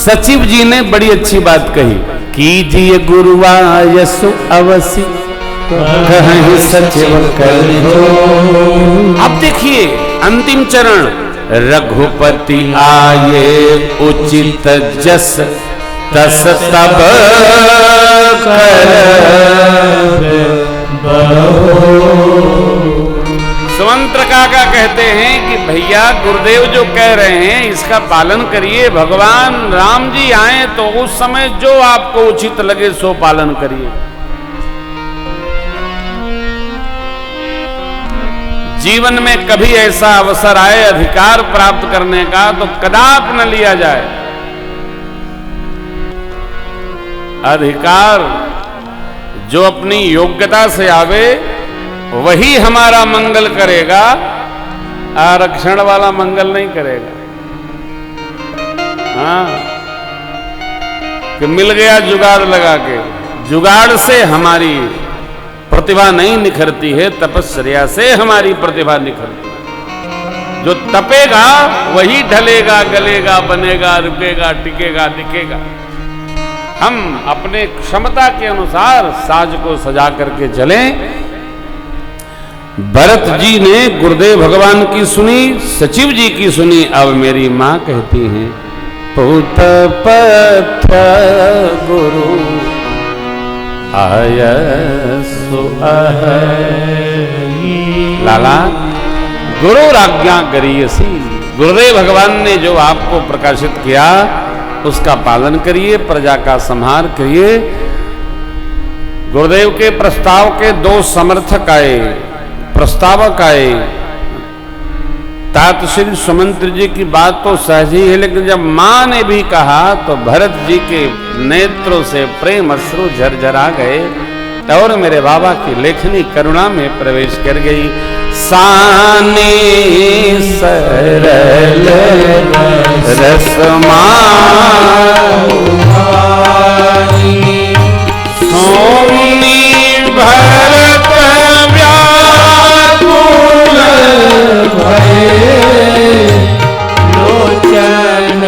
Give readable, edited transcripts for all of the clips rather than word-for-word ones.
सचिव जी ने बड़ी अच्छी बात कही, कीजिए गुरुवायसु अवसि कहीं सचिव कर जो। अब देखिए अंतिम चरण, रघुपति आये उचित जस तस तब कर सुमंत्र काका कहते हैं कि भैया गुरुदेव जो कह रहे हैं इसका पालन करिए। भगवान राम जी आए तो उस समय जो आपको उचित लगे सो पालन करिए। जीवन में कभी ऐसा अवसर आए अधिकार प्राप्त करने का तो कदापि न लिया जाए। अधिकार जो अपनी योग्यता से आवे वही हमारा मंगल करेगा, आरक्षण वाला मंगल नहीं करेगा। हाँ, कि मिल गया जुगाड़ लगा के, जुगाड़ से हमारी प्रतिभा नहीं निखरती है, तपस्या से हमारी प्रतिभा निखरती है। जो तपेगा वही ढलेगा, गलेगा, बनेगा, रुकेगा, टिकेगा, दिखेगा। हम अपने क्षमता के अनुसार साज को सजा करके चलें। भरत जी ने गुरुदेव भगवान की सुनी, सचिव जी की सुनी। अब मेरी मां कहती हैं, पुत पत्र गुरु आयसु लाला गुरु आज्ञा करियसी। गुरुदेव भगवान ने जो आपको प्रकाशित किया उसका पालन करिए, प्रजा का संहार करिए। गुरुदेव के प्रस्ताव के दो समर्थक आए, प्रस्तावक आए। तात श्री सुमंत्र जी की बात तो सहज ही है, लेकिन जब मां ने भी कहा तो भरत जी के नेत्रों से प्रेम अश्रु झरझरा गए और मेरे बाबा की लेखनी करुणा में प्रवेश कर गई। साने सरल रसमा सोनी भरत व्याकुल भये लोचन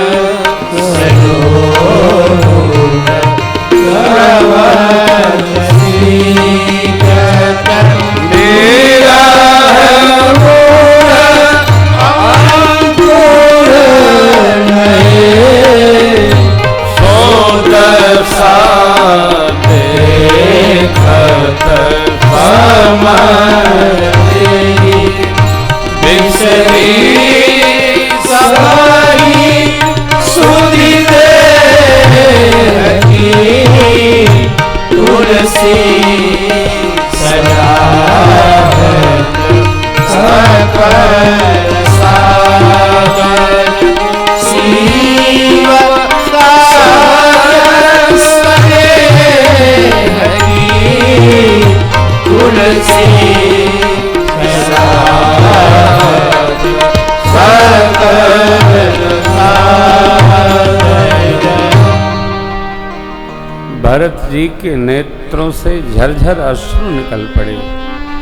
भरत जी के नेत्रों से झरझर अश्रु निकल पड़े।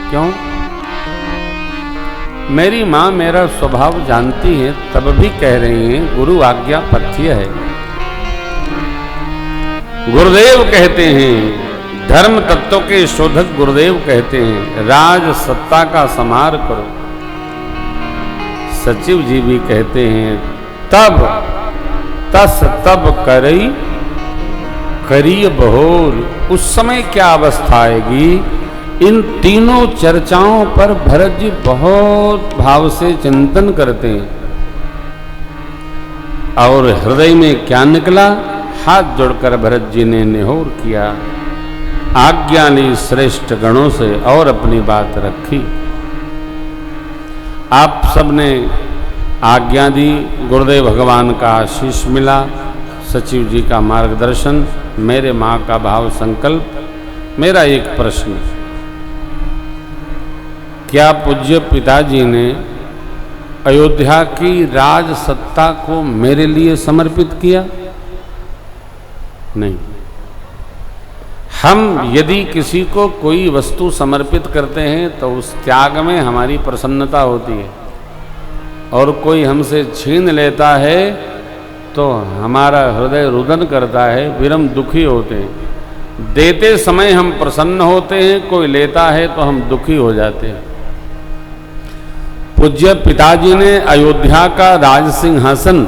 क्यों? मेरी मां मेरा स्वभाव जानती है, तब भी कह रही हैं गुरु आज्ञा पथ्य है। गुरुदेव कहते हैं, धर्म तत्व के शोधक गुरुदेव कहते हैं, राज सत्ता का समार करो। सचिव जी भी कहते हैं, तब तस तब करई करिय बहोर। उस समय क्या अवस्था आएगी? इन तीनों चर्चाओं पर भरत जी बहुत भाव से चिंतन करते हैं। और हृदय में क्या निकला? हाथ जोड़कर भरत जी ने निहोर किया, आज्ञा ली श्रेष्ठ गणों से और अपनी बात रखी। आप सबने आज्ञा दी, गुरुदेव भगवान का आशीष मिला, सचिव जी का मार्गदर्शन, मेरे मां का भाव संकल्प। मेरा एक प्रश्न, क्या पूज्य पिताजी ने अयोध्या की राज सत्ता को मेरे लिए समर्पित किया? नहीं। हम यदि किसी को कोई वस्तु समर्पित करते हैं तो उस त्याग में हमारी प्रसन्नता होती है, और कोई हमसे छीन लेता है तो हमारा हृदय रुदन करता है, फिर हम दुखी होते हैं। देते समय हम प्रसन्न होते हैं, कोई लेता है तो हम दुखी हो जाते हैं। पूज्य पिताजी ने अयोध्या का राज सिंहासन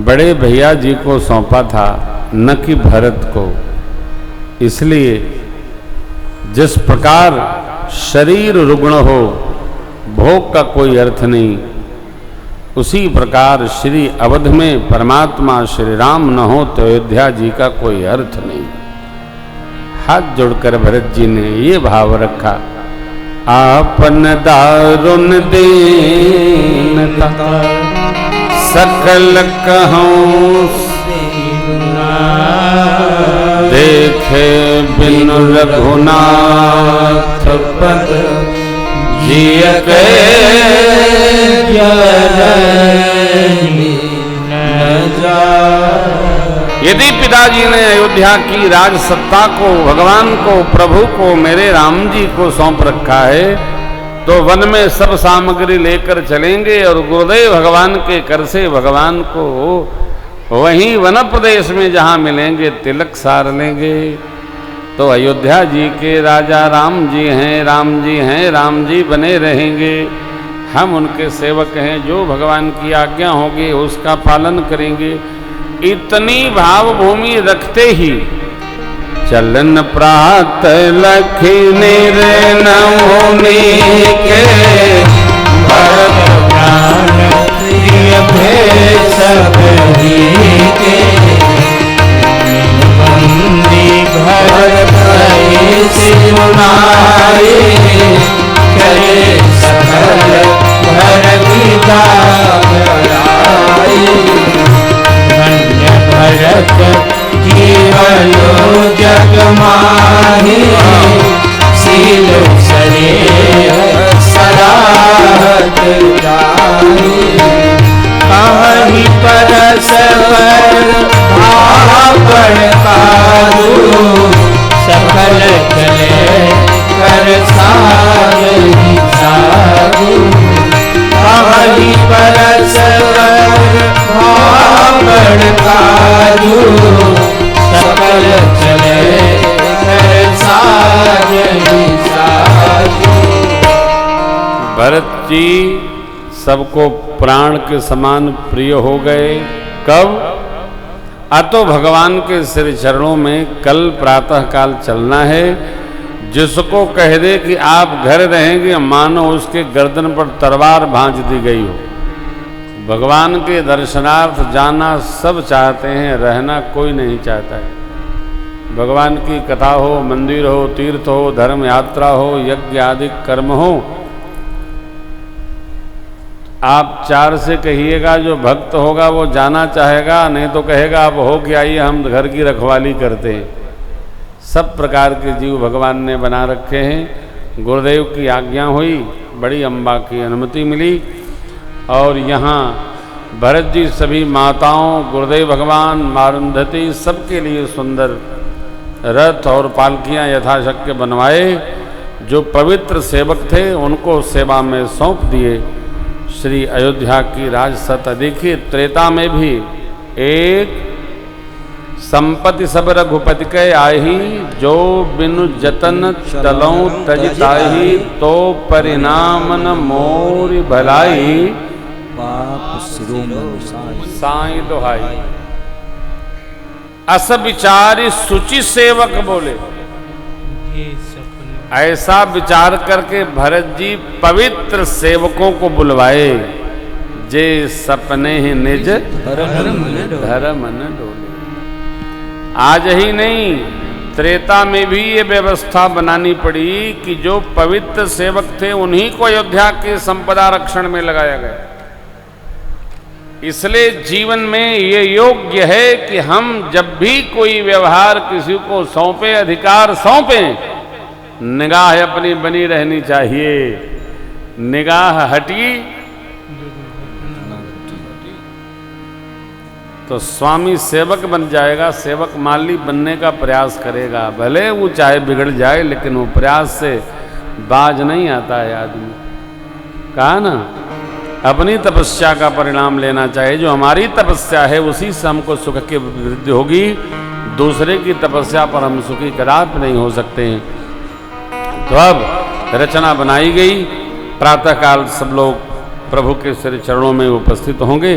बड़े भैया जी को सौंपा था, न कि भरत को। इसलिए जिस प्रकार शरीर रुग्ण हो, भोग का कोई अर्थ नहीं, उसी प्रकार श्री अवध में परमात्मा श्री राम न हो तो अयोध्या जी का कोई अर्थ नहीं। हाथ जोड़कर भरत जी ने ये भाव रखा, आपन दारुण दीनता सकल कहूं देखे बिनु रघुनाथ पद जिय के यदि पिताजी ने अयोध्या की राज सत्ता को, भगवान को, प्रभु को, मेरे राम जी को सौंप रखा है, तो वन में सब सामग्री लेकर चलेंगे और गुरुदेव भगवान के कर से भगवान को वहीं वन प्रदेश में जहां मिलेंगे तिलक सार लेंगे। तो अयोध्या जी के राजा राम जी हैं, राम जी हैं, राम जी बने रहेंगे। हम उनके सेवक हैं, जो भगवान की आज्ञा होगी उसका पालन करेंगे। इतनी भाव भूमि रखते ही चलन प्रात लखी निर्नमुनि के भरत प्राण प्रिय भेष बही के बंदी घर भई सिमुनाई करे सकल घर गीता गराई। धन्य भरत जीवनो जग माही सील सरे सराहत जाही। कहीं परस्पर भावण कारू सकल चले कर सारी साधु। कहीं परस्पर भावण कारू सकल चले कर सारी साधु। भरत जी सबको प्राण के समान प्रिय हो गए। कब? अतो भगवान के श्री चरणों में कल प्रातः काल चलना है। जिसको कह दे कि आप घर रहेंगे, मानो उसके गर्दन पर तलवार भांज दी गई हो। भगवान के दर्शनार्थ जाना सब चाहते हैं, रहना कोई नहीं चाहता है। भगवान की कथा हो, मंदिर हो, तीर्थ हो, धर्म यात्रा हो, यज्ञ आदि कर्म हो, आप 4 से कहिएगा, जो भक्त होगा वो जाना चाहेगा, नहीं तो कहेगा आप हो के आइए, हम घर की रखवाली करते हैं। सब प्रकार के जीव भगवान ने बना रखे हैं। गुरुदेव की आज्ञा हुई, बड़ी अम्बा की अनुमति मिली और यहाँ भरत जी सभी माताओं, गुरुदेव भगवान, मारुंधति सबके लिए सुंदर रथ और पालकियाँ यथाशक्य बनवाए। जो पवित्र सेवक थे उनको सेवा में सौंप दिए। श्री अयोध्या की राजसत्ता देखिए, त्रेता में भी एक संपत्ति सब रघुपति के आही, जो बिनु जतन तलौं तजिताही, तो परिणाम न मोर भलाई, पाप साई दोहाई। अस विचारी सुचि सेवक बोले। ऐसा विचार करके भरत जी पवित्र सेवकों को बुलवाए, जे सपने ही निज धर्म न डोले। आज ही नहीं, त्रेता में भी ये व्यवस्था बनानी पड़ी कि जो पवित्र सेवक थे उन्हीं को अयोध्या के संपदा रक्षण में लगाया गया। इसलिए जीवन में ये योग्य है कि हम जब भी कोई व्यवहार किसी को सौंपे, अधिकार सौंपें, निगाह अपनी बनी रहनी चाहिए। निगाह हटी तो स्वामी सेवक बन जाएगा, सेवक माली बनने का प्रयास करेगा। भले वो चाहे बिगड़ जाए, लेकिन वो प्रयास से बाज नहीं आता है आदमी। कहा ना, अपनी तपस्या का परिणाम लेना चाहिए। जो हमारी तपस्या है उसी से हमको सुख की वृद्धि होगी, दूसरे की तपस्या पर हम सुखी कदापि नहीं हो सकते हैं। तो अब रचना बनाई गई, प्रातःकाल सब लोग प्रभु के श्री चरणों में उपस्थित होंगे।